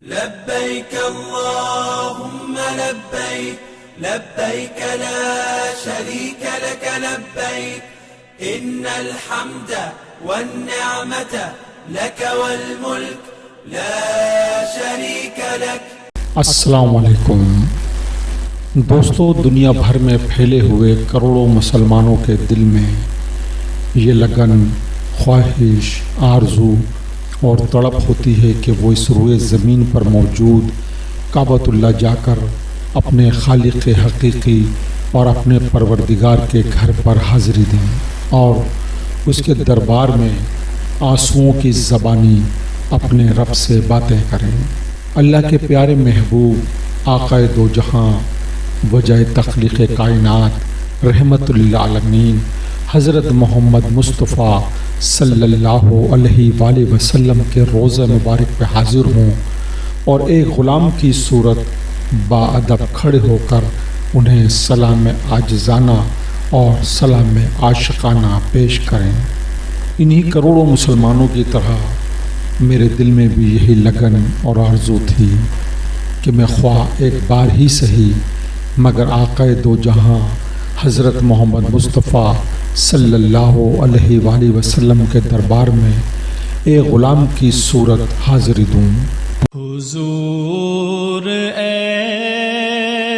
لبيك اللهم لبيك لبيك لا شريك لك لبيك إن الحمد والنعمة لك والملك لا شريك لك. السلام علیکم دوستو، دنیا بھر میں پھیلے ہوئے کروڑوں مسلمانوں کے دل میں یہ لگن، خواہش، آرزو اور تڑپ ہوتی ہے کہ وہ اس روئے زمین پر موجود کعبۃ اللہ جا کر اپنے خالق حقیقی اور اپنے پروردگار کے گھر پر حاضری دیں اور اس کے دربار میں آنسوؤں کی زبانی اپنے رب سے باتیں کریں. اللہ کے پیارے محبوب آقائے دو جہاں، وجہ تخلیق کائنات، رحمت للعالمین حضرت محمد مصطفیٰ صلی اللہ علیہ وآلہ وسلم کے روضہ مبارک پہ حاضر ہوں اور ایک غلام کی صورت باادب کھڑے ہو کر انہیں سلام عاجزانہ اور سلام عاشقانہ پیش کریں. انہی کروڑوں مسلمانوں کی طرح میرے دل میں بھی یہی لگن اور آرزو تھی کہ میں خواہ ایک بار ہی سہی مگر آقائے دو جہاں حضرت محمد مصطفیٰ صلی اللہ علیہ وآلہ وسلم کے دربار میں ایک غلام کی صورت حاضری دوں. حضور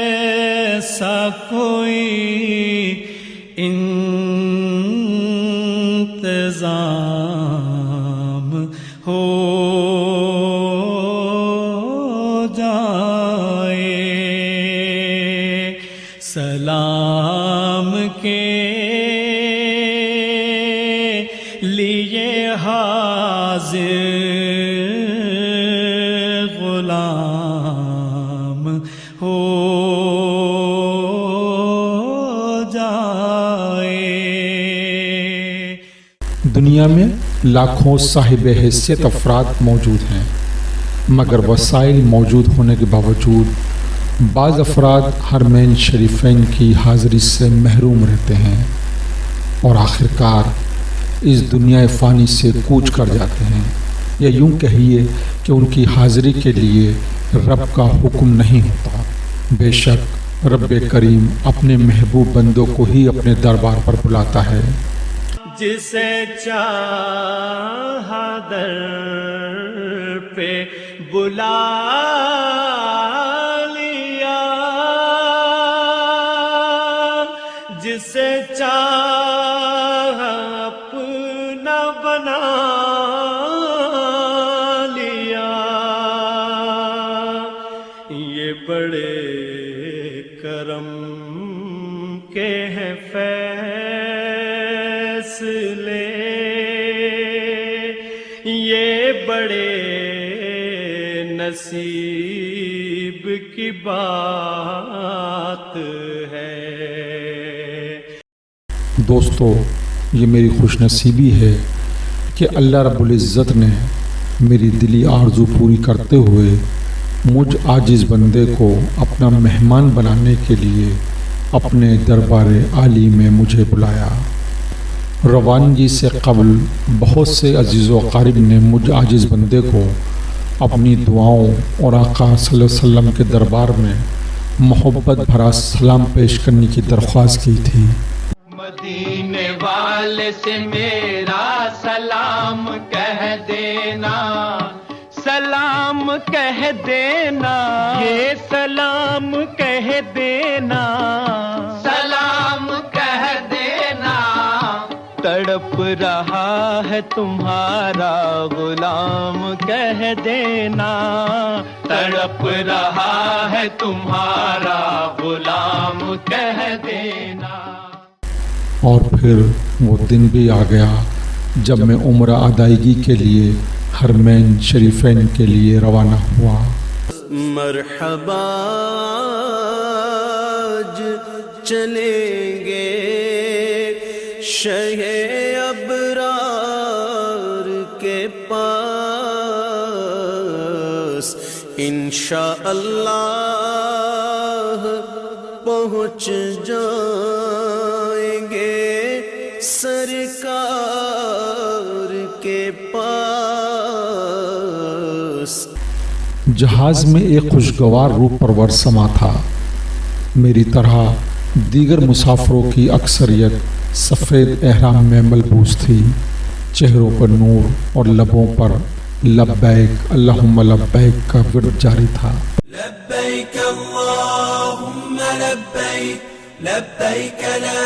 ایسا کوئی انتظام ہو جائے، سلام کے لیے حاضر غلام ہو جائے. دنیا میں لاکھوں صاحب حیثیت افراد موجود ہیں، مگر وسائل موجود ہونے کے باوجود بعض افراد حرمین شریفین کی حاضری سے محروم رہتے ہیں اور آخرکار اس دنیا فانی سے کوچ کر جاتے ہیں، یا یوں کہیے کہ ان کی حاضری کے لیے رب کا حکم نہیں ہوتا. بے شک رب کریم اپنے محبوب بندوں کو ہی اپنے دربار پر بلاتا ہے. جسے چاہا در پہ بلا لیا، جسے چاہا اپنا بنا لیا. یہ بڑے کرم کے ہیں فیصلے، یہ بڑے نصیب کی بات ہے. دوستو، یہ میری خوش نصیبی ہے کہ اللہ رب العزت نے میری دلی آرزو پوری کرتے ہوئے مجھ عاجز بندے کو اپنا مہمان بنانے کے لیے اپنے دربار عالی میں مجھے بلایا. روانگی سے قبل بہت سے عزیز و اقارب نے مجھ عاجز بندے کو اپنی دعاؤں اور آقا صلی اللہ علیہ وسلم کے دربار میں محبت بھرا سلام پیش کرنے کی درخواست کی تھی. مدینے والے سے میرا سلام کہہ دینا، سلام کہہ دینا، یہ سلام کہہ دینا، سلام کہہ دینا. تڑپ رہا ہے تمہارا غلام کہہ دینا، تڑپ رہا ہے تمہارا غلام کہہ دینا. اور پھر وہ دن بھی آ گیا جب میں عمرہ ادائیگی کے لیے حرمین شریفین کے لیے روانہ ہوا. مرحبا آج چلیں گے شہ ابرار کے پاس، انشاءاللہ پہنچ جائیں گے سرکار کے پاس. جہاز میں ایک خوشگوار روح پرور سما تھا۔ میری طرح دیگر مسافروں کی اکثریت سفید احرام میں ملبوس تھی، چہروں پر نور اور لبوں پر لبیک اللہم لبیک کا ورد جاری تھا۔ لبیک اللہم لبیک لبیک لا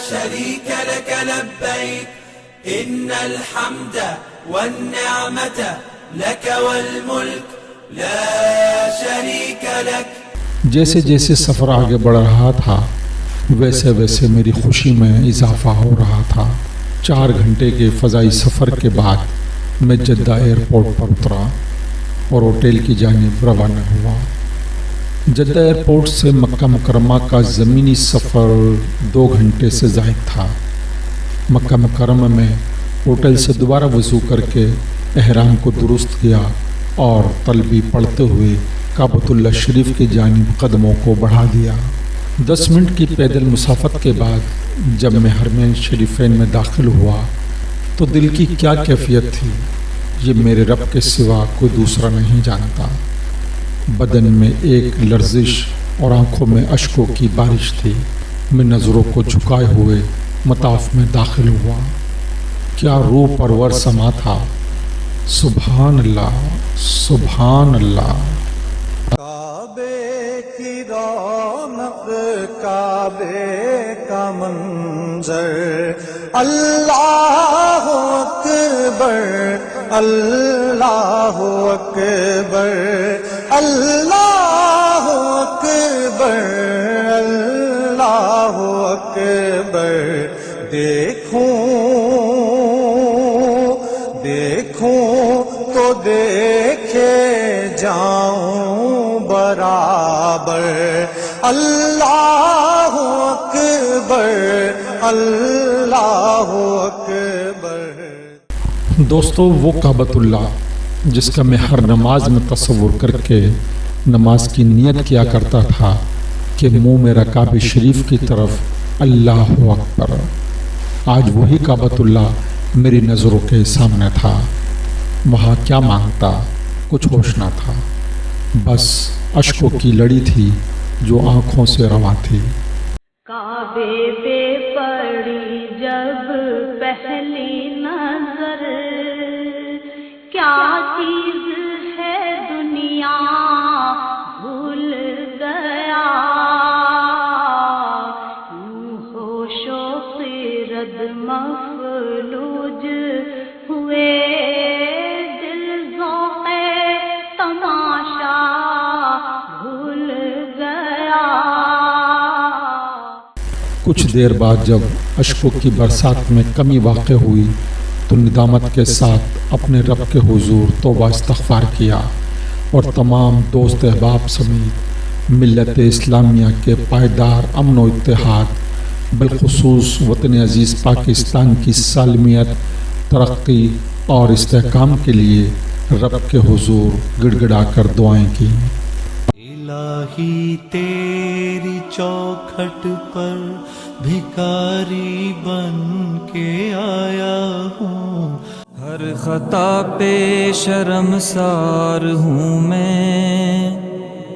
شریک لک لبیک ان الحمد والنعمت لک والملک لا شریک لک۔ جیسے جیسے سفر آگے بڑھ رہا تھا ویسے ویسے میری خوشی میں اضافہ ہو رہا تھا۔ 4 گھنٹے کے فضائی سفر کے بعد میں جدہ ایئرپورٹ پر اترا اور ہوٹل کی جانب روانہ ہوا۔ جدہ ایئرپورٹ سے مکہ مکرمہ کا زمینی سفر 2 گھنٹے سے زائد تھا۔ مکہ مکرمہ میں ہوٹل سے دوبارہ وضو کر کے احرام کو درست کیا اور تلبی پڑھتے ہوئے کعبۃ اللہ شریف کی جانب قدموں کو بڑھا دیا۔ 10 منٹ کی پیدل مسافت کے بعد جب میں حرمین شریفین میں داخل ہوا تو دل کی کیا کیفیت تھی یہ میرے رب کے سوا کوئی دوسرا نہیں جانتا۔ بدن میں ایک لرزش اور آنکھوں میں اشکوں کی بارش تھی۔ میں نظروں کو جھکائے ہوئے مطاف میں داخل ہوا۔ کیا روح پرور سما تھا، سبحان اللہ سبحان اللہ۔ کعبے کی رونق، کعبے کا منظر، اللہ اکبر اللہ اکبر اللہ اکبر اللہ اکبر۔ دیکھوں تو دیکھے جاؤں برابر، اللہ اکبر اللہ اکبر۔ دوستو، وہ کعبۃ اللہ جس کا میں ہر نماز میں تصور کر کے نماز کی نیت کیا کرتا تھا کہ منہ میرا کعبہ شریف کی طرف اللہ اکبر، آج وہی کعبۃ اللہ میری نظروں کے سامنے تھا۔ وہاں کیا مانگتا کچھ ہوش نہ تھا، بس اشکوں کی لڑی تھی جو آنکھوں سے رواں تھی۔ کعبے پہ پڑی جب پہلی نظر، کیا چیز ہے دنیا بھول گیا، یوں ہوش و خرد مفلوج ہوئے، دل ذوق تماشا بھول گیا۔ کچھ دیر بعد جب اشکوں کی برسات میں کمی واقع ہوئی تو ندامت کے ساتھ اپنے رب کے حضور توبہ استغفار کیا اور تمام دوست احباب سمیت ملت اسلامیہ کے پائیدار امن و اتحاد، بالخصوص وطن عزیز پاکستان کی سالمیت، ترقی اور استحکام کے لیے رب کے حضور گڑ گڑا کر دعائیں کی۔ الہی تیری چوکھٹ پر بھکاری بن کے آیا ہوں، ہر خطا پہ شرمسار ہوں میں،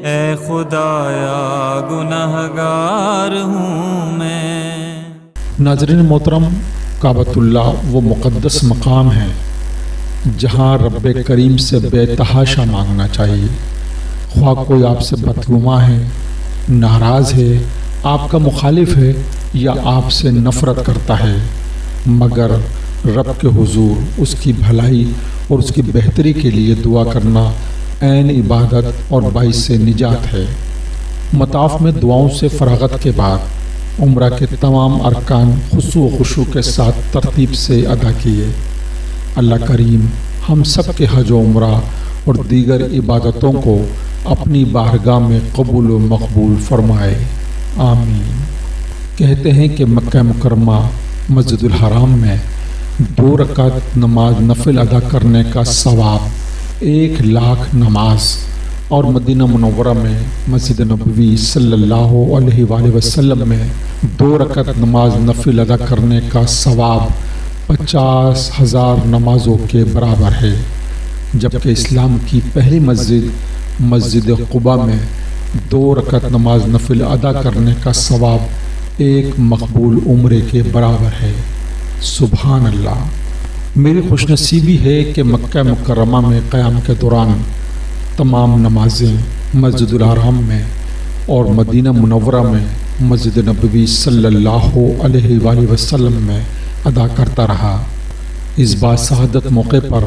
اے خدایا گنہگار ہوں میں۔ ناظرین محترم، کعبۃ اللہ وہ مقدس مقام ہے جہاں رب کریم سے بے تحاشا مانگنا چاہیے، خواہ کوئی آپ سے بدگماں ہے، ناراض ہے، آپ کا مخالف ہے یا آپ سے نفرت کرتا ہے، مگر رب کے حضور اس کی بھلائی اور اس کی بہتری کے لیے دعا کرنا عین عبادت اور باعث نجات ہے۔ مطاف میں دعاؤں سے فراغت کے بعد عمرہ کے تمام ارکان خضوع و خشوع کے ساتھ ترتیب سے ادا کیے۔ اللہ کریم ہم سب کے حج و عمرہ اور دیگر عبادتوں کو اپنی بارگاہ میں قبول و مقبول فرمائے، آمین۔ کہتے ہیں کہ مکہ مکرمہ مسجد الحرام میں 2 رکعت نماز نفل ادا کرنے کا ثواب 1,00,000 نماز، اور مدینہ منورہ میں مسجد نبوی صلی اللہ علیہ وآلہ وسلم میں 2 رکعت نماز نفل ادا کرنے کا ثواب 50,000 نمازوں کے برابر ہے، جبکہ اسلام کی پہلی مسجد مسجد قباء میں 2 رکعت نماز نفل ادا کرنے کا ثواب ایک مقبول عمرے کے برابر ہے۔ سبحان اللہ۔ میری خوش نصیبی ہے کہ مکہ مکرمہ میں قیام کے دوران تمام نمازیں مسجد الحرام میں اور مدینہ منورہ میں مسجد نبوی صلی اللہ علیہ وآلہ وسلم میں ادا کرتا رہا۔ اس باسعادت موقع پر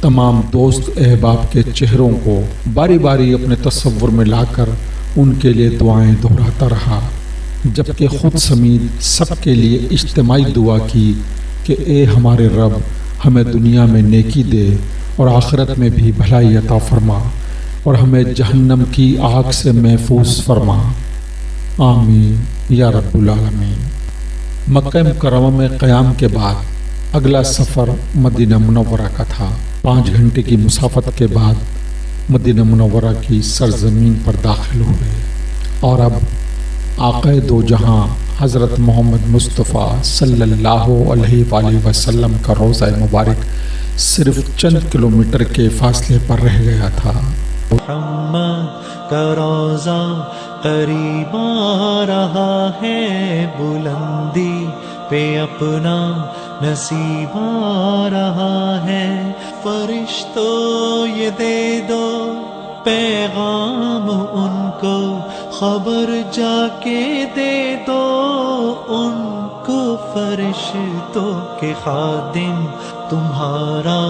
تمام دوست احباب کے چہروں کو باری باری اپنے تصور میں لا کر ان کے لیے دعائیں دہراتا رہا، جبکہ خود سمیت سب کے لیے اجتماعی دعا کی کہ اے ہمارے رب، ہمیں دنیا میں نیکی دے اور آخرت میں بھی بھلائی عطا فرما اور ہمیں جہنم کی آگ سے محفوظ فرما، آمین یا رب العالمین۔ مکہ مکرمہ میں قیام کے بعد اگلا سفر مدینہ منورہ کا تھا۔ 5 گھنٹے کی مسافت کے بعد مدینہ منورہ کی سرزمین پر داخل ہوئے اور اب آقا دو جہاں حضرت محمد مصطفیٰ صلی اللہ علیہ وآلہ وسلم کا روضہ مبارک صرف چند کلومیٹر کے فاصلے پر رہ گیا تھا۔ محمد کا روضہ قریب آ رہا ہے، بلندی پہ اپنا نصیب آ رہا ہے، فرشتوں یہ دے دو پیغام ان کو، خبر جا کے دے دو ان کو، فرشتوں کے خادم تمہارا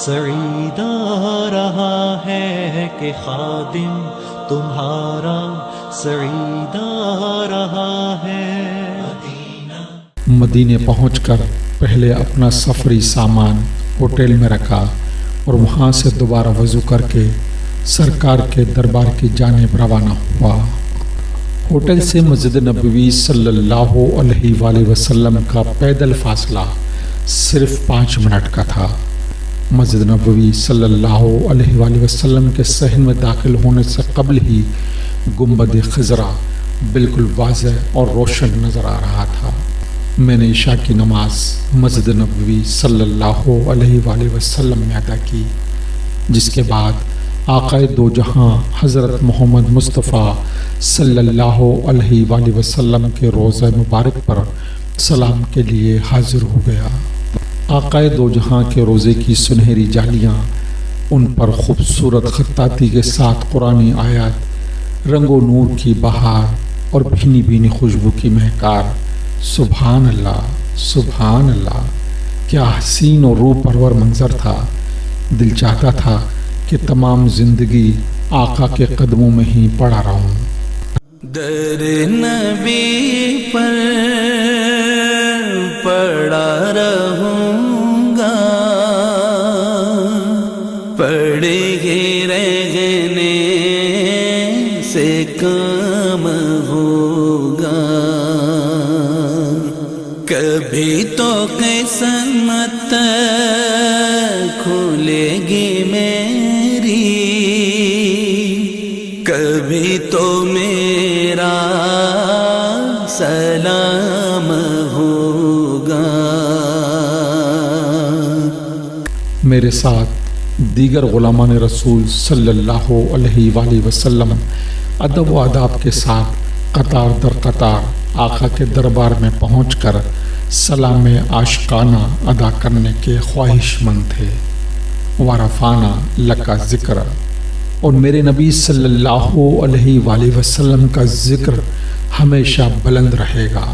سعید آ رہا ہے، کہ خادم تمہارا سعید آ رہا ہے۔ مدینے پہنچ کر پہلے اپنا سفری سامان ہوٹل میں رکھا اور وہاں سے دوبارہ وضو کر کے سرکار کے دربار کی جانب روانہ ہوا۔ ہوٹل سے مسجد نبوی صلی اللہ علیہ وآلہ وسلم کا پیدل فاصلہ صرف 5 منٹ کا تھا۔ مسجد نبوی صلی اللہ علیہ وآلہ وسلم کے صحن میں داخل ہونے سے قبل ہی گنبد خضرا بالکل واضح اور روشن نظر آ رہا تھا۔ میں نے عشاء کی نماز مسجد نبوی صلی اللہ علیہ وآلہ وسلم میں ادا کی، جس کے بعد آقا دو جہاں حضرت محمد مصطفیٰ صلی اللہ علیہ وآلہ وسلم کے روضہ مبارک پر سلام کے لیے حاضر ہو گیا۔ آقا دو جہاں کے روضے کی سنہری جالیاں، ان پر خوبصورت خطاطی کے ساتھ قرآنی آیات، رنگ و نور کی بہار اور بھینی بھینی خوشبو کی مہکار، سبحان اللہ سبحان اللہ، کیا حسین و روح پرور منظر تھا۔ دل چاہتا تھا کہ تمام زندگی آقا کے قدموں میں ہی پڑا رہوں۔ در نبی پر پڑا رہوں گا، پڑے گے رہنے سے کام ہوگا، کبھی تو قسمت کھلے گی میری، کبھی تو میرا سلام ہوگا۔ میرے ساتھ دیگر غلامان رسول صلی اللہ علیہ وآلہ وسلم ادب و آداب کے ساتھ قطار در قطار آقا کے دربار میں پہنچ کر سلام عاشقانہ ادا کرنے کے خواہش مند تھے۔ ورفعنا لک ذکر، اور میرے نبی صلی اللہ علیہ وآلہ وسلم کا ذکر ہمیشہ بلند رہے گا۔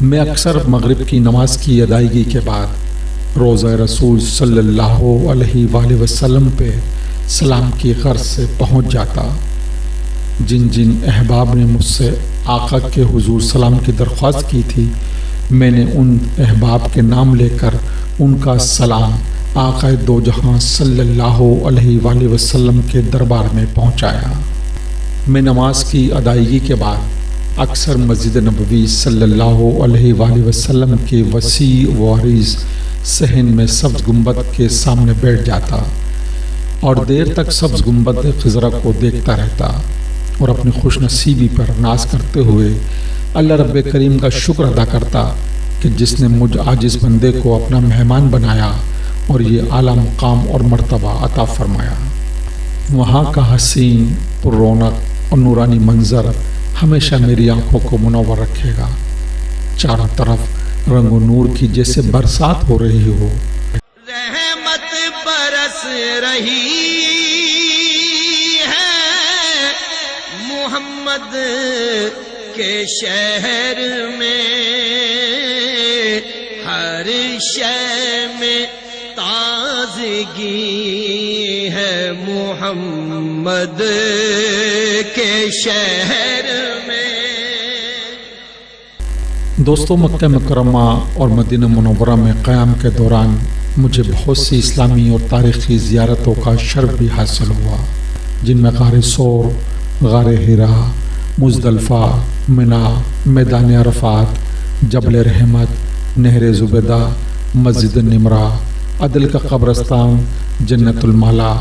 میں اکثر مغرب کی نماز کی ادائیگی کے بعد روضہ رسول صلی اللہ علیہ وآلہ وسلم پہ سلام کی غرض سے پہنچ جاتا۔ جن جن احباب نے مجھ سے آقا کے حضور سلام کی درخواست کی تھی، میں نے ان احباب کے نام لے کر ان کا سلام آقا دو جہاں صلی اللہ علیہ وآلہ وسلم کے دربار میں پہنچایا۔ میں نماز کی ادائیگی کے بعد اکثر مسجد نبوی صلی اللہ علیہ وآلہ وسلم کے وسیع و عریض صحن میں سبز گنبد کے سامنے بیٹھ جاتا اور دیر تک سبز گنبد خضرا کو دیکھتا رہتا اور اپنی خوش نصیبی پر ناز کرتے ہوئے اللہ رب کریم کا شکر ادا کرتا کہ جس نے مجھ عاجز بندے کو اپنا مہمان بنایا اور یہ اعلیٰ مقام اور مرتبہ عطا فرمایا۔ وہاں کا حسین پر رونق اور نورانی منظر ہمیشہ میری آنکھوں کو منور رکھے گا. چاروں طرف رنگ و نور کی جیسے برسات ہو رہی ہو. رحمت برس رہی ہے محمد کے شہر میں، ہر شے میں تازگی ہے محمد کے شہر میں. دوستو، مکہ مکرمہ اور مدینہ منورہ میں قیام کے دوران مجھے بہت سی اسلامی اور تاریخی زیارتوں کا شرف بھی حاصل ہوا، جن میں غار ثور، غار حرا، مزدلفہ، منا، میدان عرفات، جبل رحمت، نہر زبیدہ، مسجد نمرہ، عدل کا قبرستان، جنت المالا،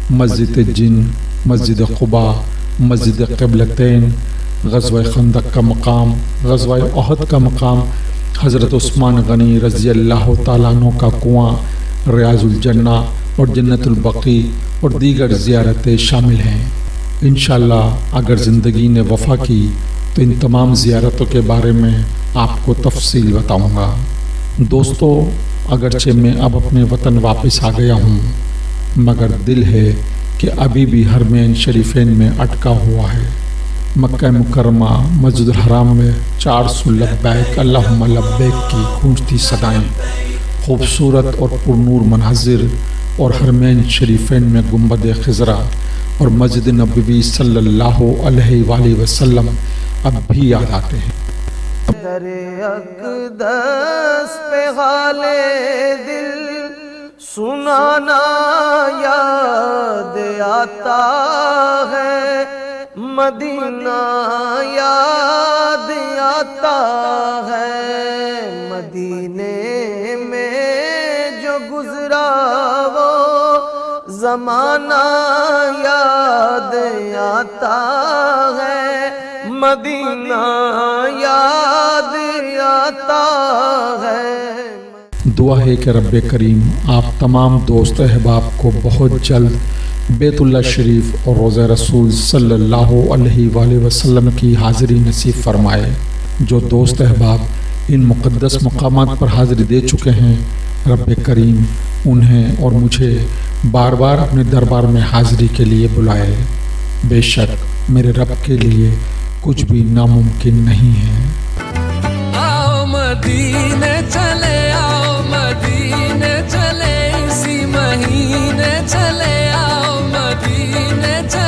مسجد جن، مسجد قباء، مسجد قبلتین، غزوہ خندق کا مقام، غزوہ احد کا مقام، حضرت عثمان غنی رضی اللہ تعالیٰ عنہ کا کنواں، ریاض الجنہ اور جنت البقیع اور دیگر زیارتیں شامل ہیں. انشاءاللہ اگر زندگی نے وفا کی تو ان تمام زیارتوں کے بارے میں آپ کو تفصیل بتاؤں گا. دوستو، اگرچہ میں اب اپنے وطن واپس آ گیا ہوں، مگر دل ہے کہ ابھی بھی حرمین شریفین میں اٹکا ہوا ہے. مکہ مکرمہ مسجد الحرام میں 400 لبیک اللہم لبیک کی گونجتی صدائیں، خوبصورت اور پرنور مناظر اور حرمین شریفین میں گنبد خضرا اور مسجد نبوی صلی اللہ علیہ وآلہ وسلم اب بھی یاد آتے ہیں. در اقدس پہ غالے دل سنانا یاد آتا ہے، مدینہ یاد آتا ہے. مدینے میں جو گزرا وہ زمانہ یاد آتا ہے، مدینہ یاد آتا ہے. دعا ہے کہ رب کریم آپ تمام دوست احباب کو بہت جلد بیت اللہ شریف اور روضہ رسول صلی اللہ علیہ وآلہ وسلم کی حاضری نصیب فرمائے. جو دوست احباب ان مقدس مقامات پر حاضری دے چکے ہیں، رب کریم انہیں اور مجھے بار بار اپنے دربار میں حاضری کے لیے بلائے. بے شک میرے رب کے لیے کچھ بھی ناممکن نہیں ہے. آؤ مدینے چلے، آؤ مدینے چلے، اسی مہینے چلے، آؤ مدینے چلے.